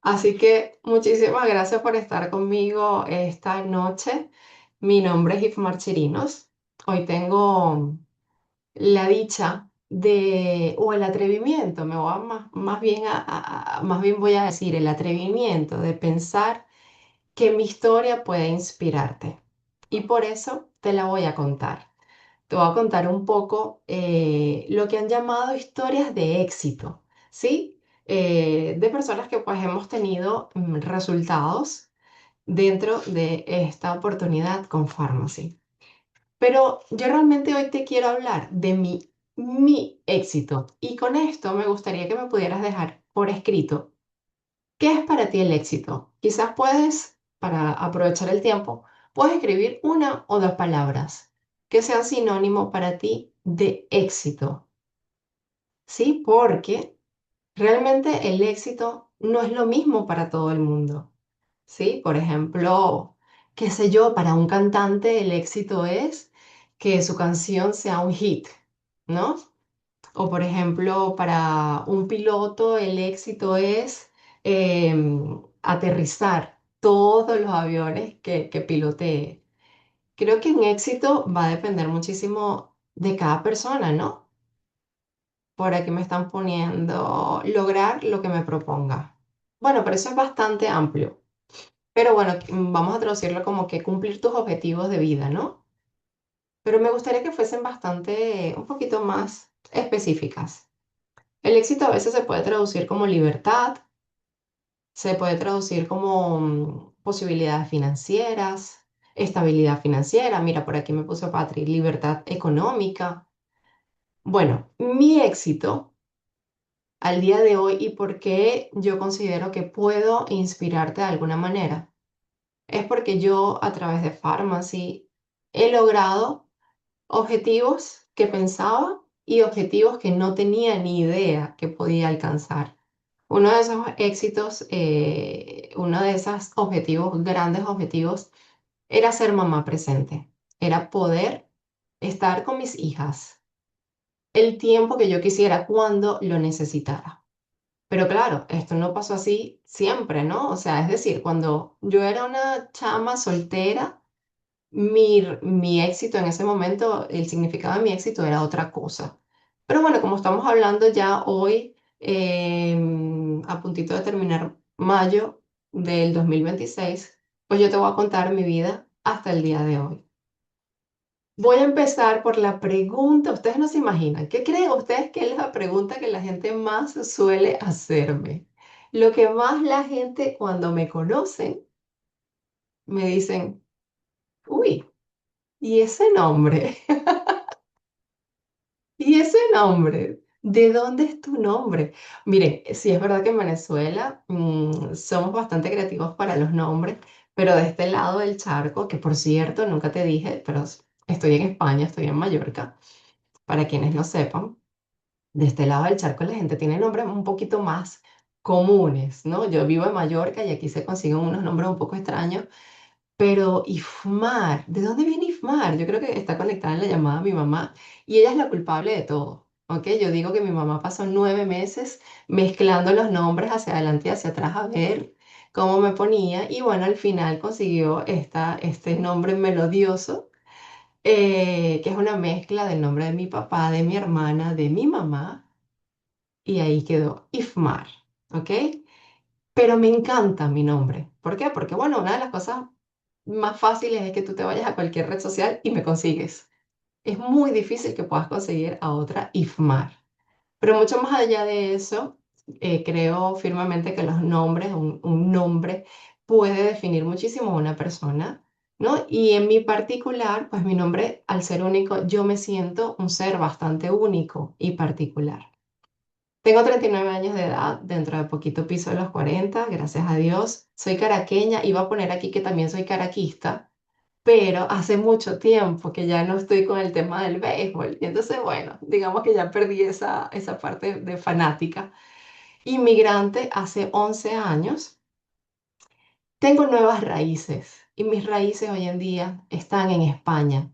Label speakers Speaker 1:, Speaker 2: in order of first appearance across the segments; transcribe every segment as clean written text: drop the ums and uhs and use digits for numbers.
Speaker 1: Así que muchísimas gracias por estar conmigo esta noche. Mi nombre es Ifmar Chirinos. Hoy tengo la dicha o el atrevimiento, me voy a más bien más bien voy a decir el atrevimiento de pensar que mi historia puede inspirarte. Y por eso te la voy a contar. Te voy a contar un poco lo que han llamado historias de éxito, ¿sí? De personas que pues hemos tenido resultados dentro de esta oportunidad con Pharmacy. Pero yo realmente hoy te quiero hablar de mi éxito y con esto me gustaría que me pudieras dejar por escrito qué es para ti el éxito. Quizás puedes, para aprovechar el tiempo, puedes escribir una o dos palabras que sean sinónimo para ti de éxito, ¿sí? Porque realmente el éxito no es lo mismo para todo el mundo, ¿sí? Por ejemplo, qué sé yo, para un cantante el éxito es que su canción sea un hit, ¿no? O por ejemplo, para un piloto el éxito es aterrizar todos los aviones que pilotee. Creo que un éxito va a depender muchísimo de cada persona, ¿no? Por aquí me están poniendo lograr lo que me proponga. Bueno, pero eso es bastante amplio. Pero bueno, vamos a traducirlo como que cumplir tus objetivos de vida, ¿no? Pero me gustaría que fuesen bastante, un poquito más específicas. El éxito a veces se puede traducir como libertad, se puede traducir como posibilidades financieras, estabilidad financiera. Mira, por aquí me puso Patri, libertad económica. Bueno, mi éxito al día de hoy y por qué yo considero que puedo inspirarte de alguna manera es porque yo a través de Pharmacy he logrado objetivos que pensaba y objetivos que no tenía ni idea que podía alcanzar. Uno de esos éxitos, uno de esos objetivos, grandes objetivos, era ser mamá presente, era poder estar con mis hijas el tiempo que yo quisiera cuando lo necesitara. Pero claro, esto no pasó así siempre, ¿no? O sea, es decir, cuando yo era una chama soltera, mi éxito en ese momento, el significado de mi éxito era otra cosa. Pero bueno, como estamos hablando ya hoy, a puntito de terminar mayo del 2026, pues yo te voy a contar mi vida hasta el día de hoy. Voy a empezar por la pregunta, ustedes no se imaginan, ¿qué creen ustedes que es la pregunta que la gente más suele hacerme? Lo que más la gente cuando me conocen me dicen, uy, ¿y ese nombre? ¿Y ese nombre? ¿De dónde es tu nombre? Miren, sí es verdad que en Venezuela somos bastante creativos para los nombres, pero de este lado del charco, que por cierto nunca te dije, pero estoy en España, estoy en Mallorca, para quienes no sepan, de este lado del charco la gente tiene nombres un poquito más comunes, ¿no? Yo vivo en Mallorca y aquí se consiguen unos nombres un poco extraños, pero Ifmar, ¿de dónde viene Ifmar? Yo creo que está conectada en la llamada a mi mamá y ella es la culpable de todo, ¿ok? Yo digo que mi mamá pasó 9 meses mezclando los nombres hacia adelante y hacia atrás a ver cómo me ponía y bueno, al final consiguió este nombre melodioso, que es una mezcla del nombre de mi papá, de mi hermana, de mi mamá y ahí quedó Ifmar, ¿ok? Pero me encanta mi nombre. ¿Por qué? Porque, bueno, una de las cosas más fáciles es que tú te vayas a cualquier red social y me consigues. Es muy difícil que puedas conseguir a otra Ifmar. Pero mucho más allá de eso, creo firmemente que los nombres, un nombre puede definir muchísimo a una persona, ¿no? Y en mi particular, pues mi nombre, al ser único, yo me siento un ser bastante único y particular. Tengo 39 años de edad, dentro de poquito piso de los 40, gracias a Dios. Soy caraqueña, iba a poner aquí que también soy caraquista, pero hace mucho tiempo que ya no estoy con el tema del béisbol. Y entonces, bueno, digamos que ya perdí esa parte de fanática. Inmigrante hace 11 años, tengo nuevas raíces y mis raíces hoy en día están en España,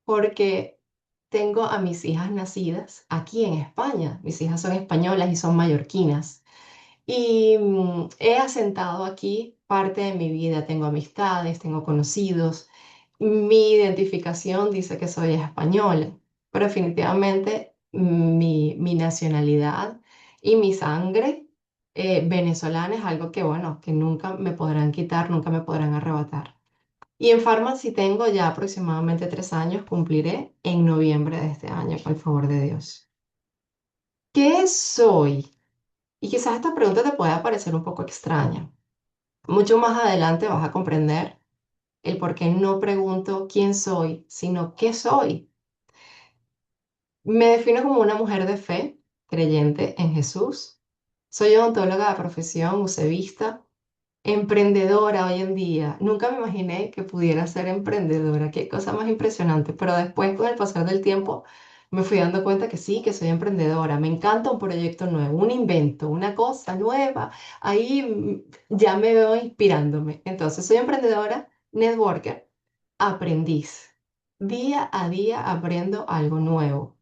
Speaker 1: porque tengo a mis hijas nacidas aquí en España. Mis hijas son españolas y son mallorquinas. Y he asentado aquí parte de mi vida. Tengo amistades, tengo conocidos. Mi identificación dice que soy española, pero definitivamente mi nacionalidad y mi sangre venezolana es algo que, bueno, que nunca me podrán quitar, nunca me podrán arrebatar. Y en Pharmacy tengo ya aproximadamente 3 años, cumpliré en noviembre de este año, con el favor de Dios. ¿Qué soy? Y quizás esta pregunta te pueda parecer un poco extraña. Mucho más adelante vas a comprender el por qué no pregunto quién soy, sino qué soy. Me defino como una mujer de fe, creyente en Jesús. Soy odontóloga de profesión, usevista, emprendedora hoy en día. Nunca me imaginé que pudiera ser emprendedora. Qué cosa más impresionante. Pero después, con el pasar del tiempo, me fui dando cuenta que sí, que soy emprendedora. Me encanta un proyecto nuevo, un invento, una cosa nueva. Ahí ya me veo inspirándome. Entonces, soy emprendedora, networker, aprendiz. Día a día aprendo algo nuevo.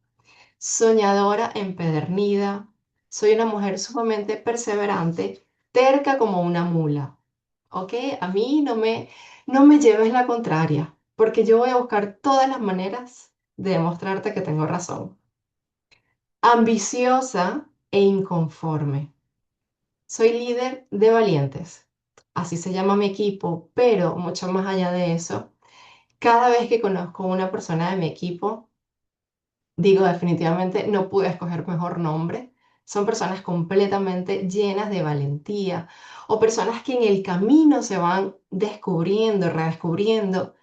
Speaker 1: Soñadora empedernida. Soy una mujer sumamente perseverante, terca como una mula. ¿Ok? A mí no me lleves la contraria, porque yo voy a buscar todas las maneras de demostrarte que tengo razón. Ambiciosa e inconforme. Soy líder de valientes. Así se llama mi equipo, pero mucho más allá de eso, cada vez que conozco a una persona de mi equipo, digo, definitivamente no pude escoger mejor nombre. Son personas completamente llenas de valentía o personas que en el camino se van descubriendo, redescubriendo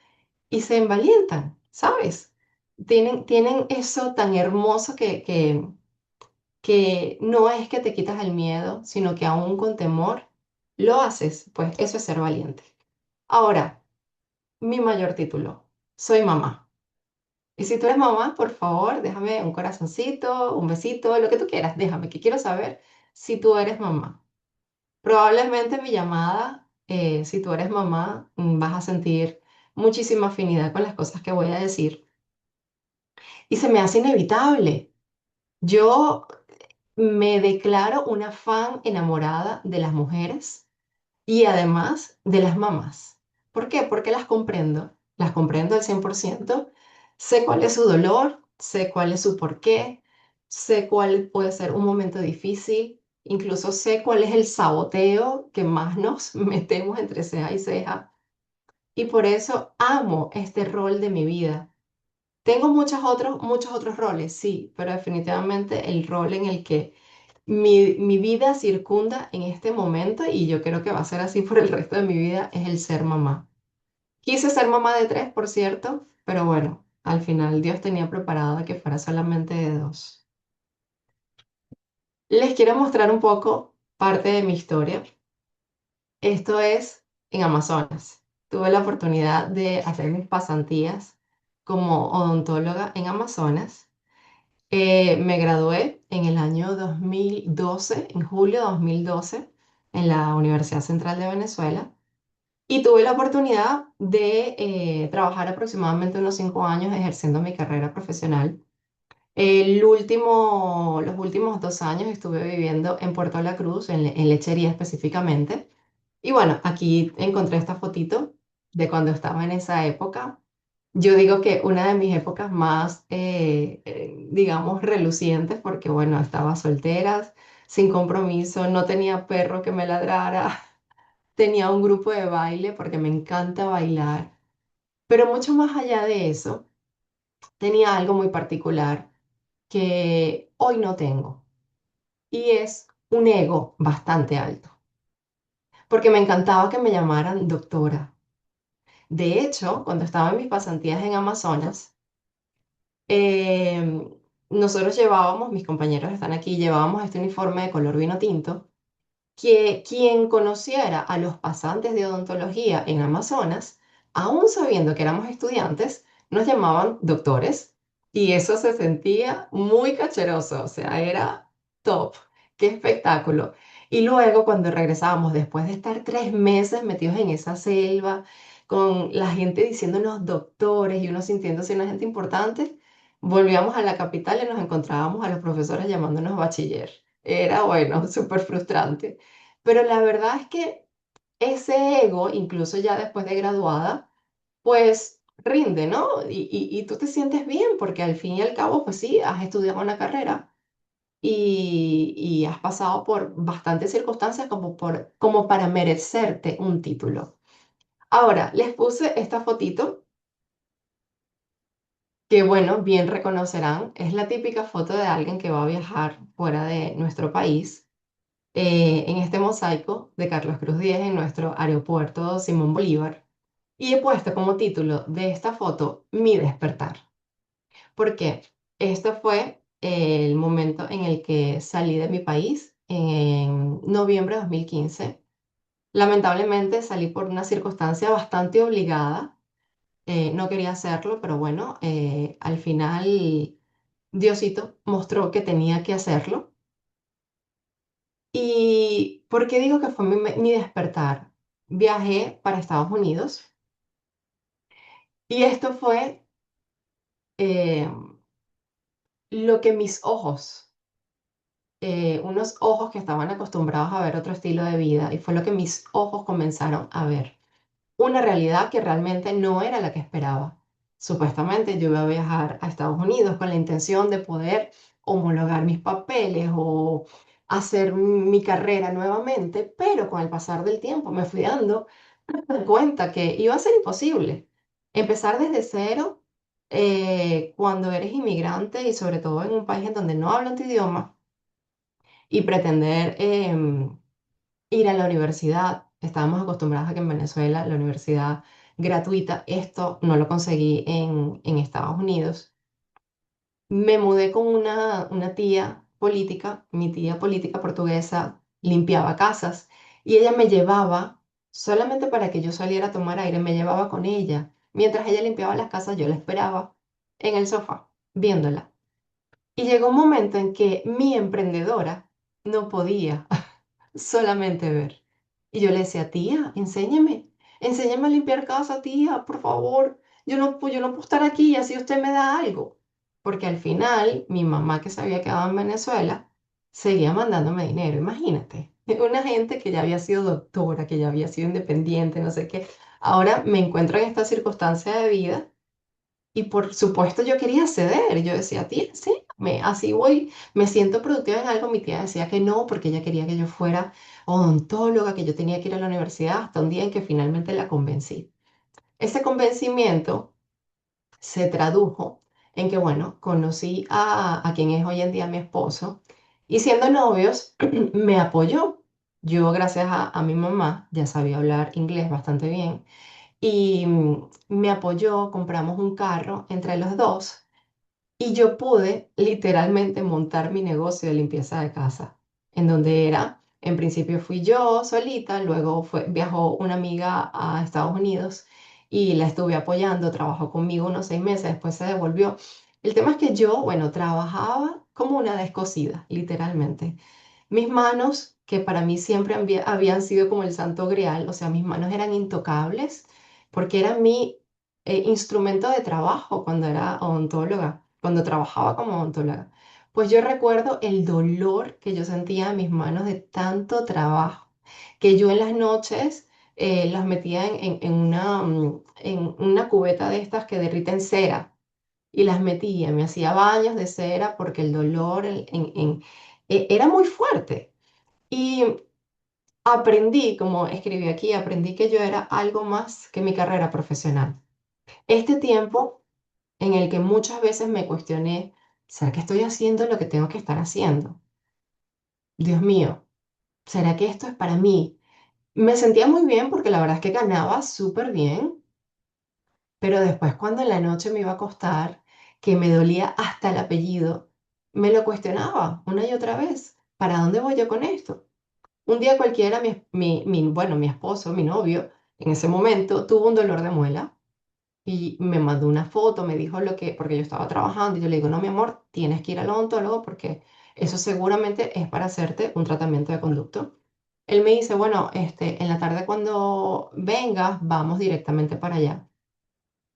Speaker 1: y se envalientan, ¿sabes? Tienen eso tan hermoso que no es que te quitas el miedo, sino que aún con temor lo haces. Pues eso es ser valiente. Ahora, mi mayor título, soy mamá. Y si tú eres mamá, por favor, déjame un corazoncito, un besito, lo que tú quieras, déjame, que quiero saber si tú eres mamá. Probablemente mi llamada, si tú eres mamá, vas a sentir muchísima afinidad con las cosas que voy a decir. Y se me hace inevitable. Yo me declaro una fan enamorada de las mujeres y además de las mamás. ¿Por qué? Porque las comprendo al 100%, sé cuál es su dolor, sé cuál es su porqué, sé cuál puede ser un momento difícil, incluso sé cuál es el saboteo que más nos metemos entre ceja y ceja. Y por eso amo este rol de mi vida. Tengo muchos otros roles, sí, pero definitivamente el rol en el que mi vida circunda en este momento, y yo creo que va a ser así por el resto de mi vida, es el ser mamá. Quise ser mamá de tres, por cierto, pero bueno, al final Dios tenía preparado que fuera solamente de dos. Les quiero mostrar un poco parte de mi historia. Esto es en Amazonas. Tuve la oportunidad de hacer mis pasantías como odontóloga en Amazonas. Me gradué en el año 2012, en julio de 2012, en la Universidad Central de Venezuela, y tuve la oportunidad de trabajar aproximadamente unos 5 años ejerciendo mi carrera profesional. Los últimos 2 años estuve viviendo en Puerto La Cruz, en Lechería específicamente. Y bueno, aquí encontré esta fotito de cuando estaba en esa época. Yo digo que una de mis épocas más, digamos, relucientes, porque bueno, estaba soltera, sin compromiso, no tenía perro que me ladrara, tenía un grupo de baile porque me encanta bailar, pero mucho más allá de eso, tenía algo muy particular que hoy no tengo y es un ego bastante alto, porque me encantaba que me llamaran doctora. De hecho, cuando estaba en mis pasantías en Amazonas, eh, nosotros llevábamos, mis compañeros están aquí, llevábamos este uniforme de color vino tinto, que quien conociera a los pasantes de odontología en Amazonas, aún sabiendo que éramos estudiantes, nos llamaban doctores y eso se sentía muy cacheroso, o sea, era top, qué espectáculo. Y luego cuando regresábamos, después de estar 3 meses metidos en esa selva, con la gente diciéndonos doctores y uno sintiéndose una gente importante, volvíamos a la capital y nos encontrábamos a los profesores llamándonos bachiller. Era bueno, súper frustrante. Pero la verdad es que ese ego, incluso ya después de graduada, pues rinde, ¿no? Y tú te sientes bien porque al fin y al cabo, pues sí, has estudiado una carrera y has pasado por bastantes circunstancias como para merecerte un título. Ahora, les puse esta fotito que, bueno, bien reconocerán, es la típica foto de alguien que va a viajar fuera de nuestro país, en este mosaico de Carlos Cruz Diez en nuestro aeropuerto Simón Bolívar. Y he puesto como título de esta foto Mi despertar. Porque esto fue el momento en el que salí de mi país en noviembre de 2015. Lamentablemente salí por una circunstancia bastante obligada. No quería hacerlo, pero bueno, al final Diosito mostró que tenía que hacerlo. ¿Y por qué digo que fue mi despertar? Viajé para Estados Unidos y esto fue eh, lo que mis ojos, unos ojos que estaban acostumbrados a ver otro estilo de vida, y fue lo que mis ojos comenzaron a ver. Una realidad que realmente no era la que esperaba. Supuestamente yo iba a viajar a Estados Unidos con la intención de poder homologar mis papeles o hacer mi carrera nuevamente, pero con el pasar del tiempo me fui dando cuenta que iba a ser imposible. Empezar desde cero, cuando eres inmigrante y sobre todo en un país en donde no hablan tu idioma y pretender ir a la universidad. Estábamos acostumbrados a que en Venezuela la universidad gratuita, esto no lo conseguí en Estados Unidos. Me mudé con una tía política, mi tía política portuguesa limpiaba casas y ella me llevaba, solamente para que yo saliera a tomar aire, me llevaba con ella. Mientras ella limpiaba las casas, yo la esperaba en el sofá, viéndola. Y llegó un momento en que mi emprendedora no podía solamente ver. Y yo le decía, tía, enséñame a limpiar casa, tía, por favor. Yo no puedo estar aquí y así usted me da algo. Porque al final, mi mamá que se había quedado en Venezuela, seguía mandándome dinero, imagínate. Una gente que ya había sido doctora, que ya había sido independiente, no sé qué. Ahora me encuentro en esta circunstancia de vida y por supuesto yo quería ceder. Yo decía, tía, sí, así voy, me siento productiva en algo. Mi tía decía que no, porque ella quería que yo fuera odontóloga, que yo tenía que ir a la universidad, hasta un día en que finalmente la convencí. Ese convencimiento se tradujo en que, bueno, conocí a quien es hoy en día mi esposo y siendo novios me apoyó. Yo, gracias a mi mamá, ya sabía hablar inglés bastante bien y me apoyó, compramos un carro entre los dos y yo pude literalmente montar mi negocio de limpieza de casa, en donde era, en principio fui yo solita, luego viajó una amiga a Estados Unidos y la estuve apoyando, trabajó conmigo unos 6 meses, después se devolvió. El tema es que yo, bueno, trabajaba como una descosida, literalmente. Mis manos, que para mí siempre habían sido como el santo grial, o sea, mis manos eran intocables porque era mi instrumento de trabajo cuando era odontóloga, cuando trabajaba como odontóloga. Pues yo recuerdo el dolor que yo sentía en mis manos de tanto trabajo, que yo en las noches las metía en una cubeta de estas que derriten cera y las metía, me hacía baños de cera porque el dolor era muy fuerte. Y aprendí, como escribí aquí, aprendí que yo era algo más que mi carrera profesional. Este tiempo en el que muchas veces me cuestioné, ¿será que estoy haciendo lo que tengo que estar haciendo? Dios mío, ¿será que esto es para mí? Me sentía muy bien porque la verdad es que ganaba súper bien, pero después cuando en la noche me iba a acostar, que me dolía hasta el apellido, me lo cuestionaba una y otra vez. ¿Para dónde voy yo con esto? Un día cualquiera, bueno, mi esposo, mi novio, en ese momento tuvo un dolor de muela y me mandó una foto, me dijo porque yo estaba trabajando y yo le digo, no, mi amor, tienes que ir al odontólogo porque eso seguramente es para hacerte un tratamiento de conducto. Él me dice, bueno, en la tarde cuando vengas, vamos directamente para allá.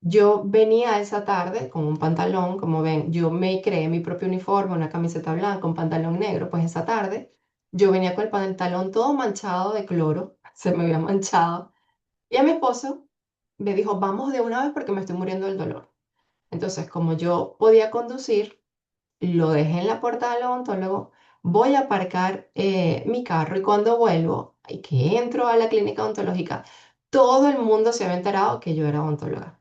Speaker 1: Yo venía esa tarde con un pantalón, como ven, yo me creé mi propio uniforme, una camiseta blanca, un pantalón negro, pues esa tarde yo venía con el pantalón todo manchado de cloro, se me había manchado, y a mi esposo me dijo, vamos de una vez porque me estoy muriendo del dolor. Entonces, como yo podía conducir, lo dejé en la puerta del odontólogo, voy a aparcar mi carro y cuando vuelvo y que entro a la clínica odontológica, todo el mundo se había enterado que yo era odontóloga.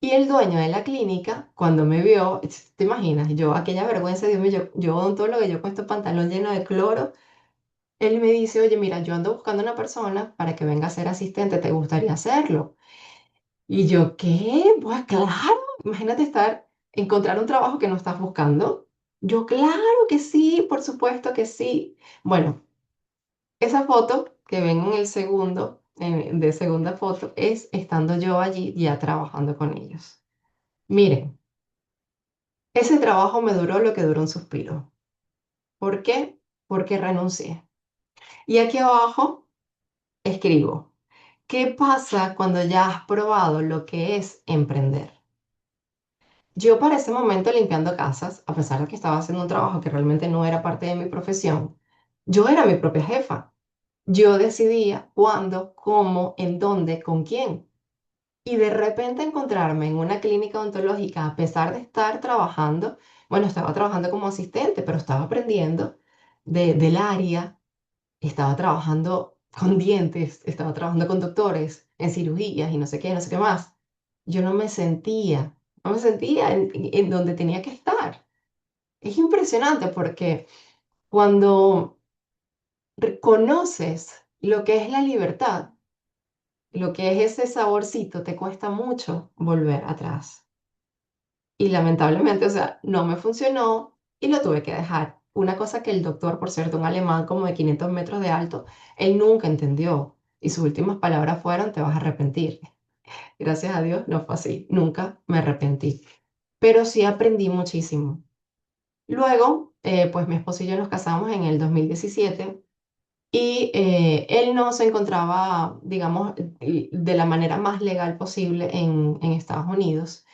Speaker 1: Y el dueño de la clínica, cuando me vio, te imaginas, yo aquella vergüenza, Dios mío, yo odontóloga, yo con este pantalón lleno de cloro, él me dice, oye, mira, yo ando buscando una persona para que venga a ser asistente, ¿te gustaría hacerlo? Y yo, ¿qué? Pues claro, imagínate encontrar un trabajo que no estás buscando. Yo, claro que sí, por supuesto que sí. Bueno, esa foto que ven en el segundo, de segunda foto, es estando yo allí ya trabajando con ellos. Miren, ese trabajo me duró lo que duró un suspiro. ¿Por qué? Porque renuncié. Y aquí abajo escribo, ¿qué pasa cuando ya has probado lo que es emprender? Yo para ese momento limpiando casas, a pesar de que estaba haciendo un trabajo que realmente no era parte de mi profesión, yo era mi propia jefa. Yo decidía cuándo, cómo, en dónde, con quién. Y de repente encontrarme en una clínica odontológica, a pesar de estar trabajando, bueno, estaba trabajando como asistente, pero estaba aprendiendo del área, estaba trabajando con dientes, estaba trabajando con doctores en cirugías y no sé qué, no sé qué más. Yo no me sentía en donde tenía que estar. Es impresionante porque cuando reconoces lo que es la libertad, lo que es ese saborcito, te cuesta mucho volver atrás. Y lamentablemente, o sea, no me funcionó y lo tuve que dejar. Una cosa que el doctor, por cierto, un alemán como de 500 metros de alto, él nunca entendió. Y sus últimas palabras fueron, te vas a arrepentir. Gracias a Dios, no fue así. Nunca me arrepentí. Pero sí aprendí muchísimo. Luego, pues mi esposo y yo nos casamos en el 2017 y él no se encontraba, digamos, de la manera más legal posible en Estados Unidos.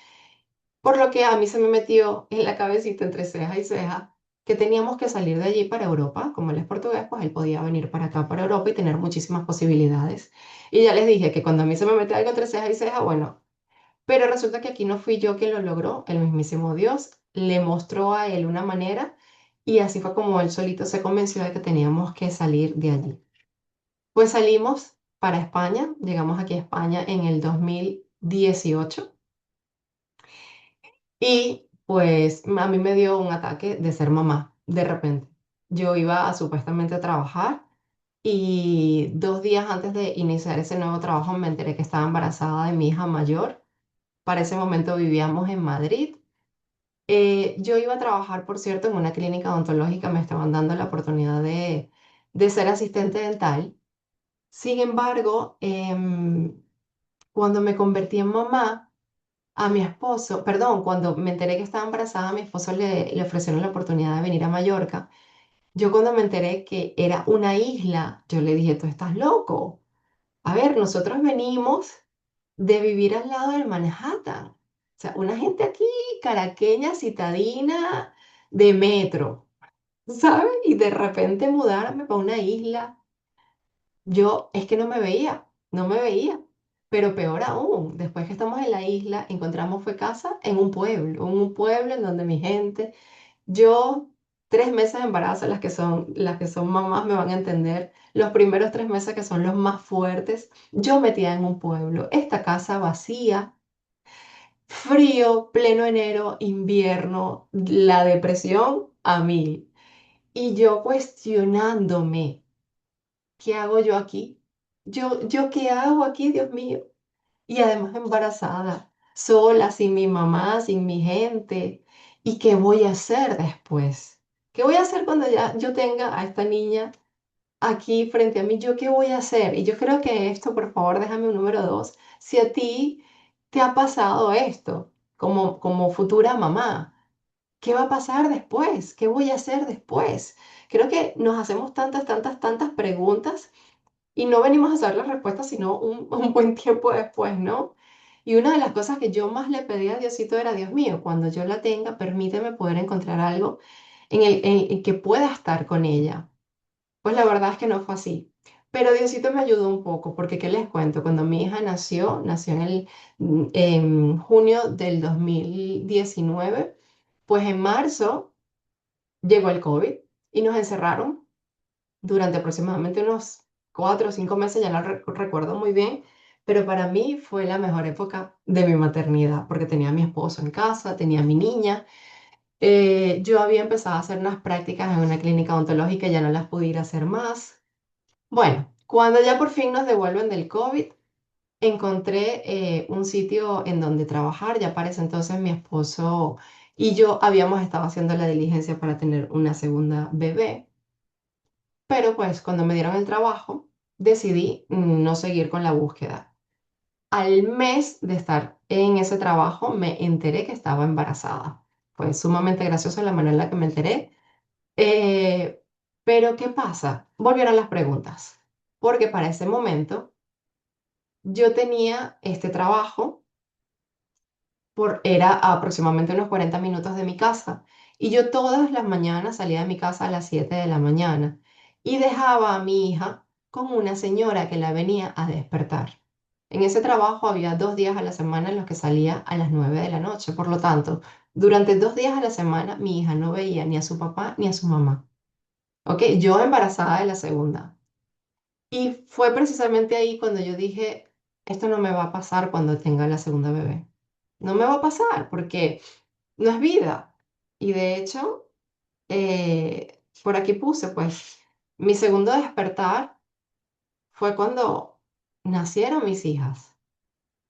Speaker 1: Por lo que a mí se me metió en la cabecita entre ceja y ceja que teníamos que salir de allí para Europa. Como él es portugués, pues él podía venir para acá, para Europa y tener muchísimas posibilidades. Y ya les dije que cuando a mí se me mete algo entre ceja y ceja, bueno, pero resulta que aquí no fui yo quien lo logró, el mismísimo Dios le mostró a él una manera y así fue como él solito se convenció de que teníamos que salir de allí. Pues salimos para España, llegamos aquí a España en el 2018 y pues a mí me dio un ataque de ser mamá de repente. Yo iba a supuestamente a trabajar y 2 días antes de iniciar ese nuevo trabajo me enteré que estaba embarazada de mi hija mayor. Para ese momento vivíamos en Madrid. Yo iba a trabajar, por cierto, en una clínica odontológica, me estaban dando la oportunidad de ser asistente dental. Sin embargo, cuando me convertí en mamá, a mi esposo, perdón, cuando me enteré que estaba embarazada, a mi esposo le ofrecieron la oportunidad de venir a Mallorca. Yo cuando me enteré que era una isla, yo le dije, tú estás loco. A ver, nosotros venimos de vivir al lado del Manhattan. O sea, una gente aquí, caraqueña, citadina, de metro, ¿sabes? Y de repente mudarme para una isla. Yo es que no me veía, no me veía. Pero peor aún, después que estamos en la isla, encontramos fue casa en un pueblo en donde mi gente, yo 3 meses de embarazo, las que son mamás me van a entender, los primeros 3 meses que son los más fuertes, yo metida en un pueblo, esta casa vacía, frío, pleno enero, invierno, la depresión a mil. Y yo cuestionándome, ¿qué hago yo aquí? ¿Yo qué hago aquí, Dios mío? Y además embarazada, sola, sin mi mamá, sin mi gente. ¿Y qué voy a hacer después? ¿Qué voy a hacer cuando ya yo tenga a esta niña aquí frente a mí? ¿Yo qué voy a hacer? Y yo creo que esto, por favor, déjame un número 2. Si a ti te ha pasado esto como futura mamá, ¿qué va a pasar después? ¿Qué voy a hacer después? Creo que nos hacemos tantas, tantas, tantas preguntas y no venimos a saber las respuestas, sino un buen tiempo después, ¿no? Y una de las cosas que yo más le pedí a Diosito era, Dios mío, cuando yo la tenga, permíteme poder encontrar algo en que pueda estar con ella. Pues la verdad es que no fue así. Pero Diosito me ayudó un poco, porque ¿qué les cuento? Cuando mi hija nació en junio del 2019, pues en marzo llegó el COVID y nos encerraron durante aproximadamente unos 4 o 5 meses, ya no recuerdo muy bien, pero para mí fue la mejor época de mi maternidad, porque tenía a mi esposo en casa, tenía a mi niña. Yo había empezado a hacer unas prácticas en una clínica odontológica y ya no las pude ir a hacer más. Bueno, cuando ya por fin nos devuelven del COVID, encontré un sitio en donde trabajar. Ya para ese entonces mi esposo y yo habíamos estado haciendo la diligencia para tener una segunda bebé, pero pues cuando me dieron el trabajo decidí no seguir con la búsqueda. Al mes de estar en ese trabajo me enteré que estaba embarazada. Fue sumamente graciosa la manera en la que me enteré. Eh, pero ¿qué pasa? Volvieron las preguntas, porque para ese momento yo tenía este trabajo, era aproximadamente unos 40 minutos de mi casa, y yo todas las mañanas salía de mi casa a las 7 de la mañana y dejaba a mi hija con una señora que la venía a despertar. En ese trabajo había 2 días a la semana en los que salía a las 9 de la noche. Por lo tanto, durante 2 días a la semana mi hija no veía ni a su papá ni a su mamá. ¿Ok? Yo embarazada de la segunda. Y fue precisamente ahí cuando yo dije, esto no me va a pasar cuando tenga la segunda bebé. No me va a pasar porque no es vida. Y de hecho, por aquí puse, pues, mi segundo despertar fue cuando nacieron mis hijas,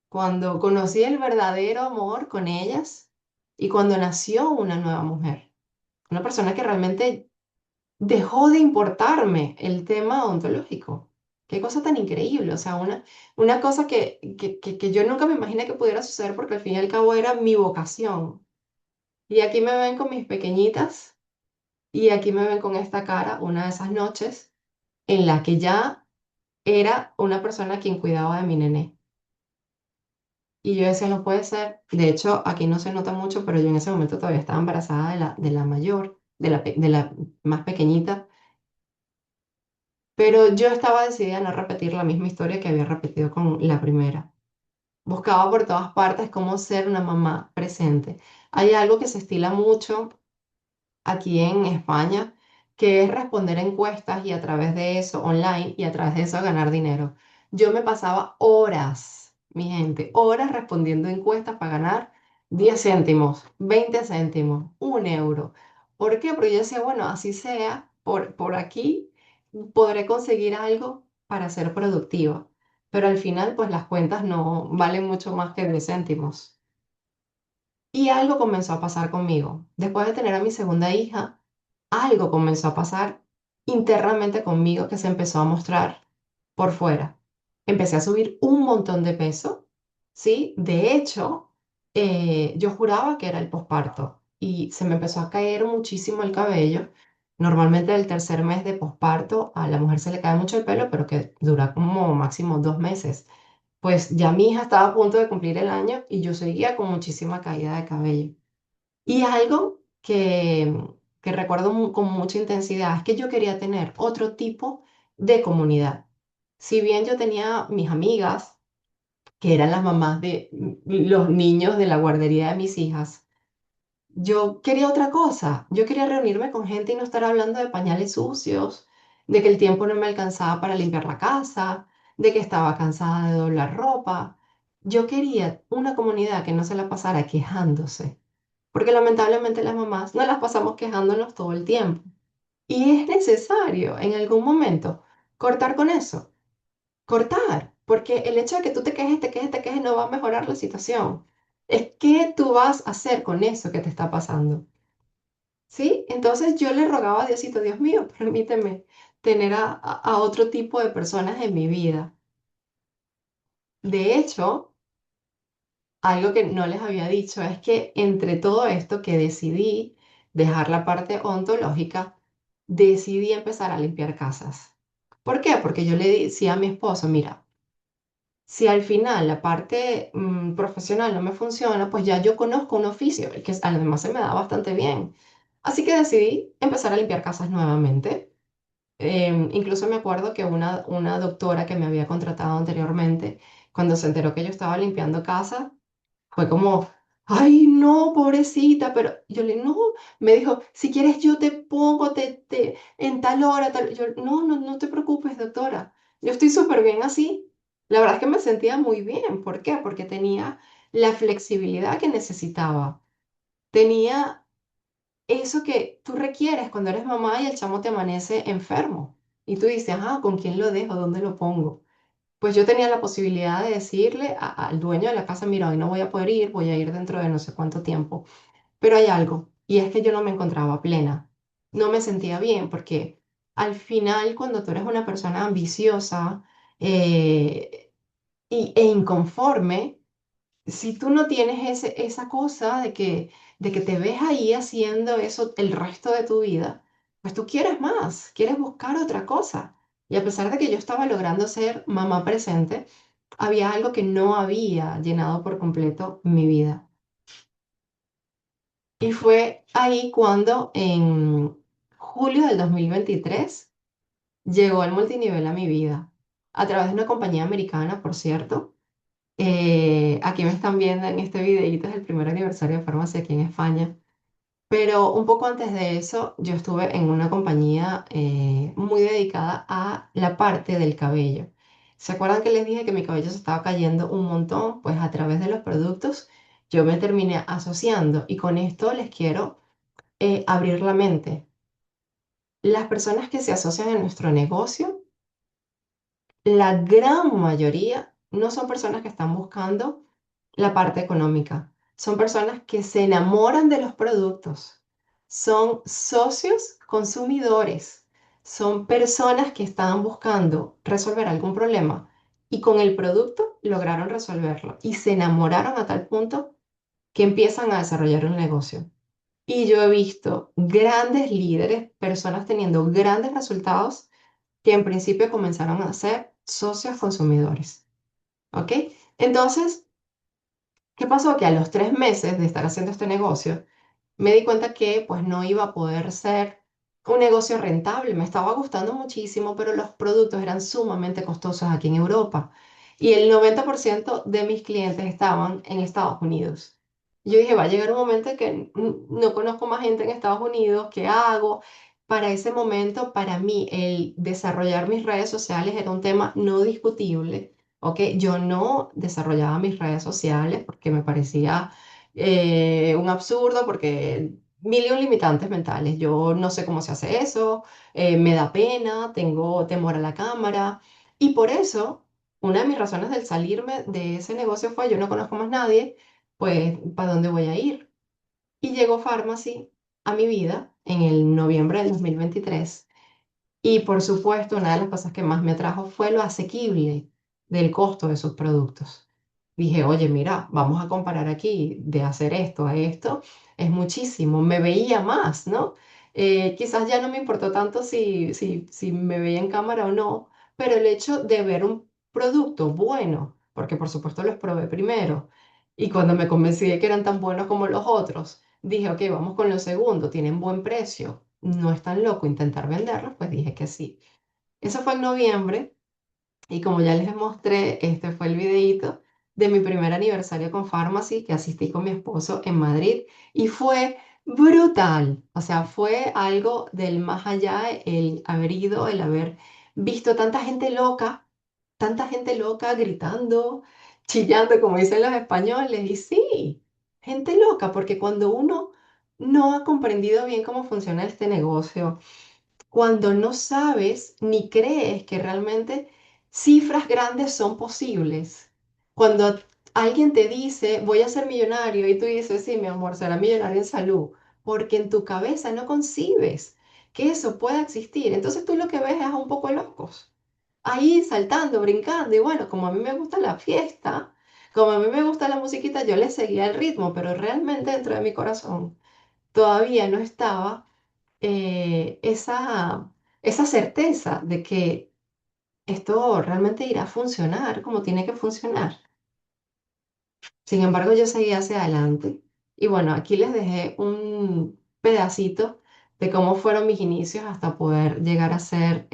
Speaker 1: cuando conocí el verdadero amor con ellas y cuando nació una nueva mujer, una persona que realmente dejó de importarme el tema ontológico. Qué cosa tan increíble, o sea, una cosa que yo nunca me imaginé que pudiera suceder porque al fin y al cabo era mi vocación. Y aquí me ven con mis pequeñitas y aquí me ven con esta cara una de esas noches en la que ya era una persona quien cuidaba de mi nené. Y yo decía, no puede ser. De hecho, aquí no se nota mucho, pero yo en ese momento todavía estaba embarazada de la mayor, de la más pequeñita. Pero yo estaba decidida a no repetir la misma historia que había repetido con la primera. Buscaba por todas partes cómo ser una mamá presente. Hay algo que se estila mucho aquí en España, que es responder encuestas y a través de eso online y a través de eso ganar dinero. Yo me pasaba horas, mi gente, horas respondiendo encuestas para ganar 10 céntimos, 20 céntimos, 1 euro. ¿Por qué? Porque yo decía, bueno, así sea, por aquí podré conseguir algo para ser productiva. Pero al final, pues las cuentas no valen mucho más que 10 céntimos. Y algo comenzó a pasar conmigo. Después de tener a mi segunda hija, algo comenzó a pasar internamente conmigo que se empezó a mostrar por fuera. Empecé a subir un montón de peso, ¿sí? De hecho, yo juraba que era el posparto y se me empezó a caer muchísimo el cabello. Normalmente el tercer mes de posparto a la mujer se le cae mucho el pelo, pero que dura como máximo 2 meses. Pues ya mi hija estaba a punto de cumplir el año y yo seguía con muchísima caída de cabello. Y algo que recuerdo con mucha intensidad es que yo quería tener otro tipo de comunidad. Si bien yo tenía mis amigas, que eran las mamás de los niños de la guardería de mis hijas, yo quería otra cosa. Yo quería reunirme con gente y no estar hablando de pañales sucios, de que el tiempo no me alcanzaba para limpiar la casa, de que estaba cansada de doblar ropa. Yo quería una comunidad que no se la pasara quejándose, porque lamentablemente las mamás no las pasamos quejándonos todo el tiempo. Y es necesario en algún momento cortar con eso, cortar, porque el hecho de que tú te quejes, te quejes, te quejes no va a mejorar la situación. Es qué tú vas a hacer con eso que te está pasando. ¿Sí? Entonces yo le rogaba a Diosito, Dios mío, permíteme tener a otro tipo de personas en mi vida. De hecho, algo que no les había dicho es que entre todo esto que decidí dejar la parte ontológica, decidí empezar a limpiar casas. ¿Por qué? Porque yo le decía a mi esposo, mira, si al final la parte profesional no me funciona, pues ya yo conozco un oficio, el que además se me da bastante bien. Así que decidí empezar a limpiar casas nuevamente. Incluso me acuerdo que una doctora que me había contratado anteriormente, cuando se enteró que yo estaba limpiando casa, fue como, ay, no, pobrecita, pero yo le, no, me dijo, si quieres yo te pongo en tal hora, tal. Yo, no, no, no te preocupes, doctora, yo estoy súper bien así. La verdad es que me sentía muy bien. ¿Por qué? Porque tenía la flexibilidad que necesitaba. Tenía eso que tú requieres cuando eres mamá y el chamo te amanece enfermo. Y tú dices, ah, ¿con quién lo dejo? ¿Dónde lo pongo? Pues yo tenía la posibilidad de decirle al dueño de la casa, mira, hoy no voy a poder ir, voy a ir dentro de no sé cuánto tiempo. Pero hay algo, y es que yo no me encontraba plena, no me sentía bien, porque al final cuando tú eres una persona ambiciosa eh, e inconforme, si tú no tienes esa cosa de que te ves ahí haciendo eso el resto de tu vida, pues tú quieres más, quieres buscar otra cosa. Y a pesar de que yo estaba logrando ser mamá presente, había algo que no había llenado por completo mi vida. Y fue ahí cuando en julio del 2023 llegó el multinivel a mi vida, a través de una compañía americana, por cierto. Aquí me están viendo en este videíto, es el primer aniversario de farmacia aquí en España. Pero un poco antes de eso, yo estuve en una compañía muy dedicada a la parte del cabello. ¿Se acuerdan que les dije que mi cabello se estaba cayendo un montón? Pues a través de los productos yo me terminé asociando y con esto les quiero abrir la mente. Las personas que se asocian en nuestro negocio, la gran mayoría no son personas que están buscando la parte económica, son personas que se enamoran de los productos, son socios consumidores, son personas que estaban buscando resolver algún problema y con el producto lograron resolverlo y se enamoraron a tal punto que empiezan a desarrollar un negocio. Y yo he visto grandes líderes, personas teniendo grandes resultados que en principio comenzaron a ser socios consumidores. ¿Ok? Entonces, ¿qué pasó? Que a los 3 meses de estar haciendo este negocio, me di cuenta que pues no iba a poder ser un negocio rentable. Me estaba gustando muchísimo, pero los productos eran sumamente costosos aquí en Europa. Y el 90% de mis clientes estaban en Estados Unidos. Yo dije, va a llegar un momento en que no conozco más gente en Estados Unidos, ¿qué hago? Para ese momento, para mí, el desarrollar mis redes sociales era un tema no discutible. ¿Ok? Yo no desarrollaba mis redes sociales porque me parecía un absurdo, porque mil y un limitantes mentales. Yo no sé cómo se hace eso, me da pena, tengo temor a la cámara. Y por eso, una de mis razones del salirme de ese negocio fue, yo no conozco más nadie, pues, ¿para dónde voy a ir? Y llegó Pharmacy a mi vida en el noviembre del 2023. Y por supuesto, una de las cosas que más me atrajo fue lo asequible del costo de sus productos. Dije, oye, mira, vamos a comparar aquí de hacer esto a esto, es muchísimo. Me veía más, ¿no? Quizás ya no me importó tanto si me veía en cámara o no, pero el hecho de ver un producto bueno, porque por supuesto los probé primero, y cuando me convencí de que eran tan buenos como los otros, dije, ok, vamos con lo segundo, tienen buen precio, no es tan loco intentar venderlos, pues dije que sí. Eso fue en noviembre y como ya les mostré, este fue el videíto de mi primer aniversario con Pharmacy que asistí con mi esposo en Madrid y fue brutal. O sea, fue algo del más allá el haber ido, el haber visto tanta gente loca gritando, chillando, como dicen los españoles. Y sí, gente loca, porque cuando uno no ha comprendido bien cómo funciona este negocio, cuando no sabes ni crees que realmente cifras grandes son posibles. Cuando alguien te dice, voy a ser millonario, y tú dices, sí, mi amor, será millonario en salud, porque en tu cabeza no concibes que eso pueda existir. Entonces tú lo que ves es a un poco locos, ahí saltando, brincando, y bueno, como a mí me gusta la fiesta, como a mí me gusta la musiquita, yo le seguía el ritmo, pero realmente dentro de mi corazón todavía no estaba esa certeza de que esto realmente irá a funcionar como tiene que funcionar. Sin embargo, yo seguí hacia adelante. Y bueno, aquí les dejé un pedacito de cómo fueron mis inicios hasta poder llegar a ser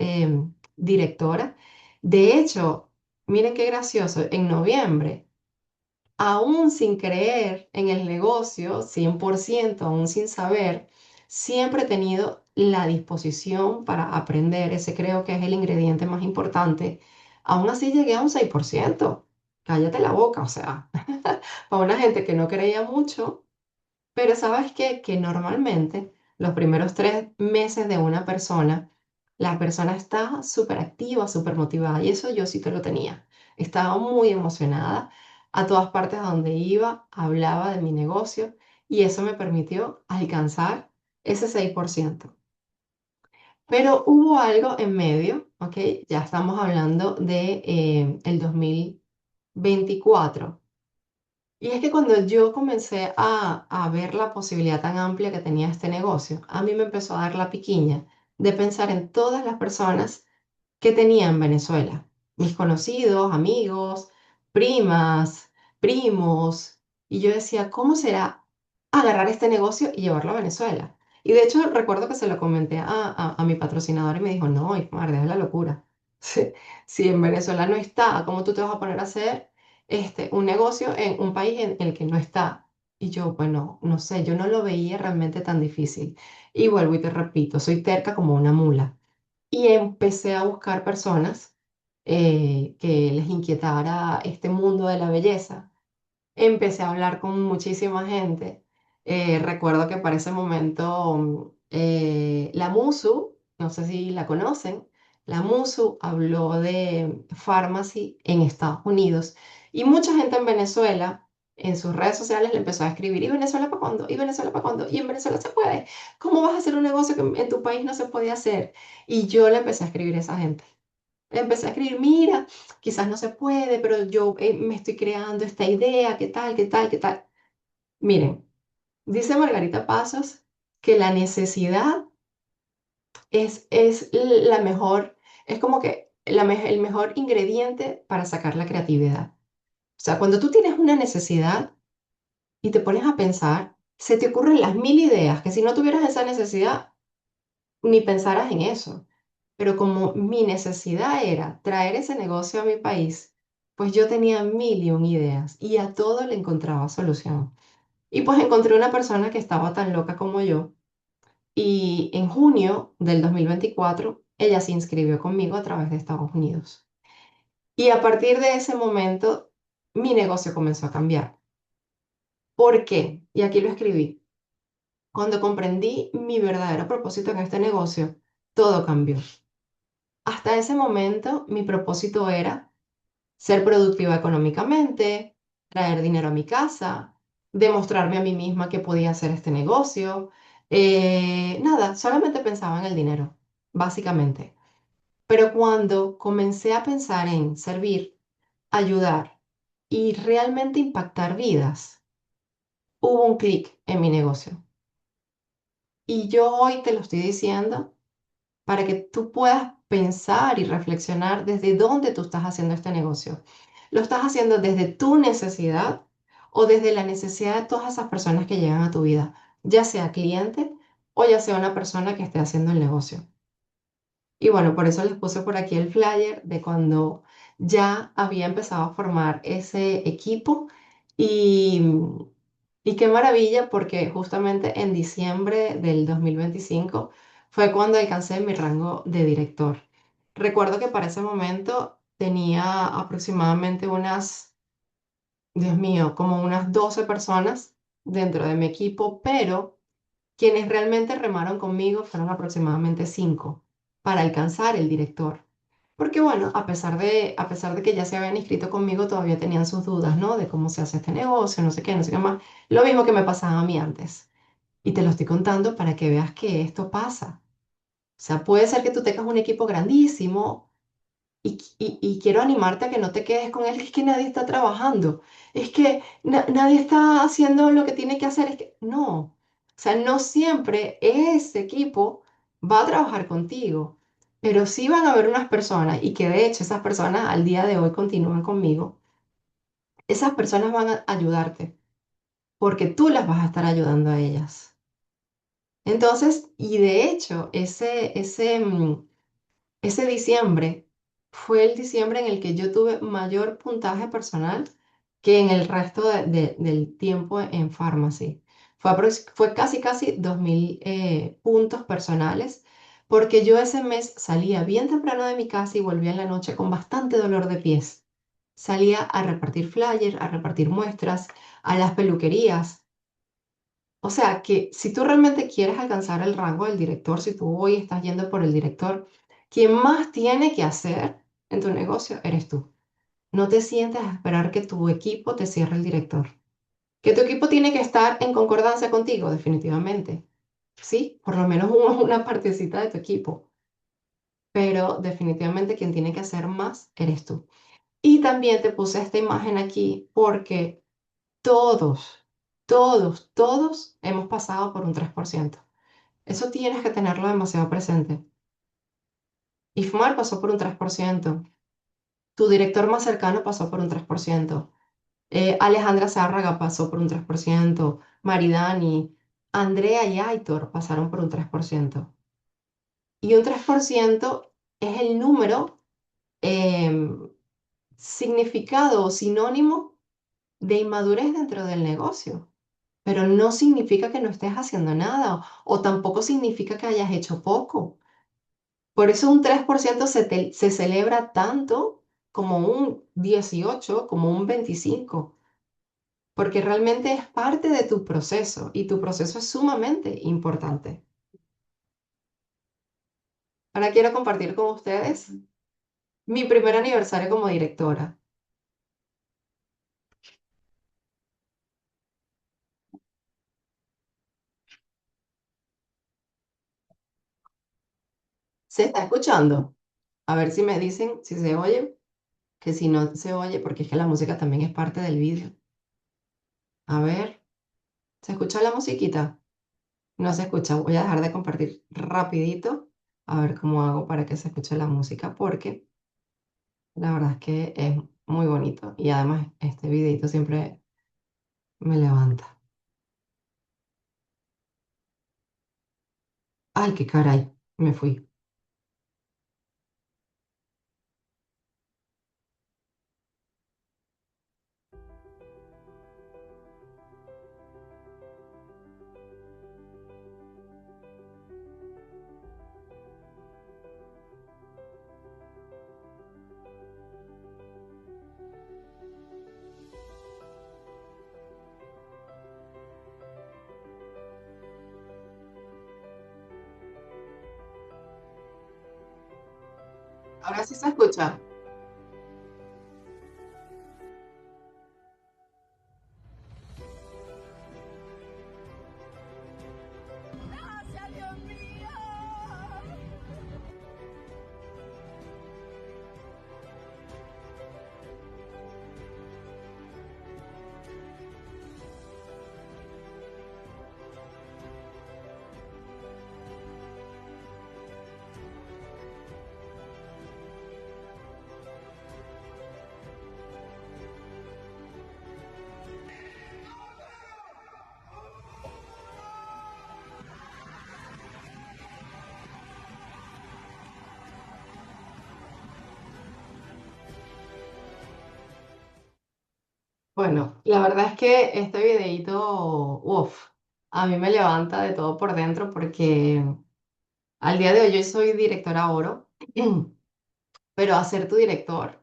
Speaker 1: directora. De hecho, miren qué gracioso, en noviembre, aún sin creer en el negocio, 100%, aún sin saber, siempre he tenido la disposición para aprender. Ese creo que es el ingrediente más importante. Aún así llegué a un 6%. Cállate la boca, o sea a una gente que no creía mucho, pero sabes qué? Que normalmente los primeros 3 meses de una persona, la persona está súper activa, súper motivada, y eso yo sí que lo tenía. Estaba muy emocionada, a todas partes a donde iba, hablaba de mi negocio, y eso me permitió alcanzar ese 6%. Pero hubo algo en medio, ¿ok? Ya estamos hablando de el 2024. Y es que cuando yo comencé a ver la posibilidad tan amplia que tenía este negocio, a mí me empezó a dar la piquiña de pensar en todas las personas que tenía en Venezuela, mis conocidos, amigos, primas, primos, y yo decía, ¿cómo será agarrar este negocio y llevarlo a Venezuela? Y de hecho recuerdo que se lo comenté a mi patrocinador y me dijo, no, madre, es la locura. Si en Venezuela no está, ¿cómo tú te vas a poner a hacer un negocio en un país en el que no está? Y yo, bueno, no sé, yo no lo veía realmente tan difícil. Y vuelvo y te repito, soy terca como una mula y empecé a buscar personas que les inquietara este mundo de la belleza. Empecé a hablar con muchísima gente. Recuerdo que para ese momento la Musu, no sé si la conocen, la Musu habló de pharmacy en Estados Unidos y mucha gente en Venezuela, en sus redes sociales, le empezó a escribir, ¿y Venezuela para cuándo? ¿Y Venezuela para cuándo? ¿Y en Venezuela se puede? ¿Cómo vas a hacer un negocio que en tu país no se puede hacer? Y yo le empecé a escribir a esa gente. Empecé a escribir, mira, quizás no se puede, pero yo me estoy creando esta idea, ¿qué tal, qué tal, qué tal? Miren, dice Margarita Pasos que la necesidad es la mejor, es como que el mejor ingrediente para sacar la creatividad. O sea, cuando tú tienes una necesidad y te pones a pensar, se te ocurren las mil ideas que si no tuvieras esa necesidad, ni pensaras en eso. Pero como mi necesidad era traer ese negocio a mi país, pues yo tenía mil y un ideas y a todo le encontraba solución. Y pues encontré una persona que estaba tan loca como yo y en junio del 2024 ella se inscribió conmigo a través de Estados Unidos. Y a partir de ese momento mi negocio comenzó a cambiar. ¿Por qué? Y aquí lo escribí. Cuando comprendí mi verdadero propósito en este negocio, todo cambió. Hasta ese momento mi propósito era ser productiva económicamente, traer dinero a mi casa, demostrarme a mí misma que podía hacer este negocio. Nada, solamente pensaba en el dinero, básicamente. Pero cuando comencé a pensar en servir, ayudar y realmente impactar vidas, hubo un clic en mi negocio. Y yo hoy te lo estoy diciendo para que tú puedas pensar y reflexionar desde dónde tú estás haciendo este negocio. ¿Lo estás haciendo desde tu necesidad o desde la necesidad de todas esas personas que llegan a tu vida, ya sea cliente o ya sea una persona que esté haciendo el negocio? Y bueno, por eso les puse por aquí el flyer de cuando ya había empezado a formar ese equipo y, y qué maravilla porque justamente en diciembre del 2025 fue cuando alcancé mi rango de director. Recuerdo que para ese momento tenía aproximadamente unas, Dios mío, como unas 12 personas dentro de mi equipo, pero quienes realmente remaron conmigo fueron aproximadamente 5 para alcanzar el director. Porque bueno, a pesar de que ya se habían inscrito conmigo, todavía tenían sus dudas, ¿no? De cómo se hace este negocio, no sé qué, no sé qué más. Lo mismo que me pasaba a mí antes. Y te lo estoy contando para que veas que esto pasa. O sea, puede ser que tú tengas un equipo grandísimo y quiero animarte a que no te quedes con él, que es que nadie está trabajando, es que nadie está haciendo lo que tiene que hacer, es que no, o sea, no siempre ese equipo va a trabajar contigo, Pero sí van a haber unas personas, y que de hecho esas personas al día de hoy continúan conmigo, esas personas van a ayudarte, porque tú las vas a estar ayudando a ellas. Entonces, y de hecho, ese diciembre fue el diciembre en el que yo tuve mayor puntaje personal que en el resto del tiempo en Pharmacy. Fue casi, casi 2000 puntos personales, porque yo ese mes salía bien temprano de mi casa y volvía en la noche con bastante dolor de pies. Salía a repartir flyers, a repartir muestras, a las peluquerías. O sea que si tú realmente quieres alcanzar el rango del director, si tú hoy estás yendo por el director, quien más tiene que hacer en tu negocio eres tú. No te sientes a esperar que tu equipo te cierre el director. Que tu equipo tiene que estar en concordancia contigo, definitivamente. Sí, por lo menos una partecita de tu equipo. Pero definitivamente quien tiene que hacer más eres tú. Y también te puse esta imagen aquí porque todos hemos pasado por un 3%. Eso tienes que tenerlo demasiado presente. IFMAR pasó por un 3%. Tu director más cercano pasó por un 3%. Alejandra Zárraga pasó por un 3%. Maridani, Andrea y Aitor pasaron por un 3%. Y un 3% es el número em, significado o sinónimo de inmadurez dentro del negocio. Pero no significa que no estés haciendo nada o tampoco significa que hayas hecho poco. Por eso un 3% se celebra tanto como un 18, como un 25, porque realmente es parte de tu proceso y tu proceso es sumamente importante. Ahora quiero compartir con ustedes mi primer aniversario como directora. ¿Se está escuchando? A ver si me dicen si se oye, que si no se oye, porque es que la música también es parte del vídeo. A ver, ¿se escucha la musiquita? No se escucha. Voy a dejar de compartir rapidito a ver cómo hago para que se escuche la música porque la verdad es que es muy bonito y además este videito siempre me levanta. Ay, qué caray, me fui. Ahora sí se escucha.
Speaker 2: ¡Gracias, Dios mío!
Speaker 1: Bueno, la verdad es que este videito, uff, a mí me levanta de todo por dentro porque al día de hoy yo soy directora oro, pero hacer tu director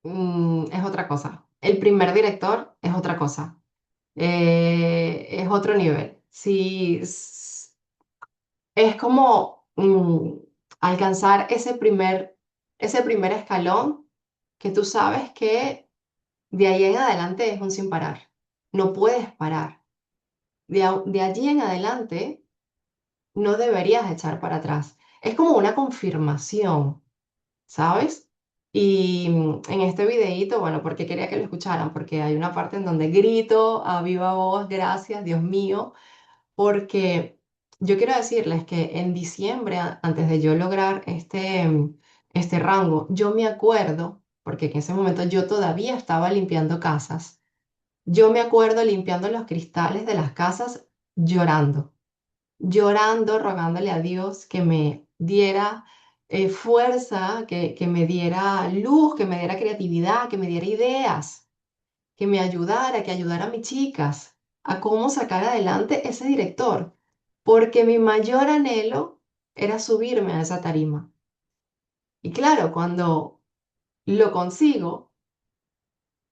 Speaker 1: es otra cosa. El primer director es otra cosa. Es otro nivel. Sí, es como alcanzar ese primer escalón que tú sabes que de ahí en adelante es un sin parar. No puedes parar. De allí en adelante no deberías echar para atrás. Es como una confirmación, ¿sabes? Y en este videíto, bueno, porque quería que lo escucharan, porque hay una parte en donde grito a viva voz, gracias, Dios mío, porque yo quiero decirles que en diciembre, antes de yo lograr este rango, yo me acuerdo, porque en ese momento yo todavía estaba limpiando casas, yo me acuerdo limpiando los cristales de las casas llorando, llorando, rogándole a Dios que me diera fuerza, que me diera luz, que me diera creatividad, que me diera ideas, que me ayudara, que ayudara a mis chicas a cómo sacar adelante ese director, porque mi mayor anhelo era subirme a esa tarima. Y claro, cuando lo consigo,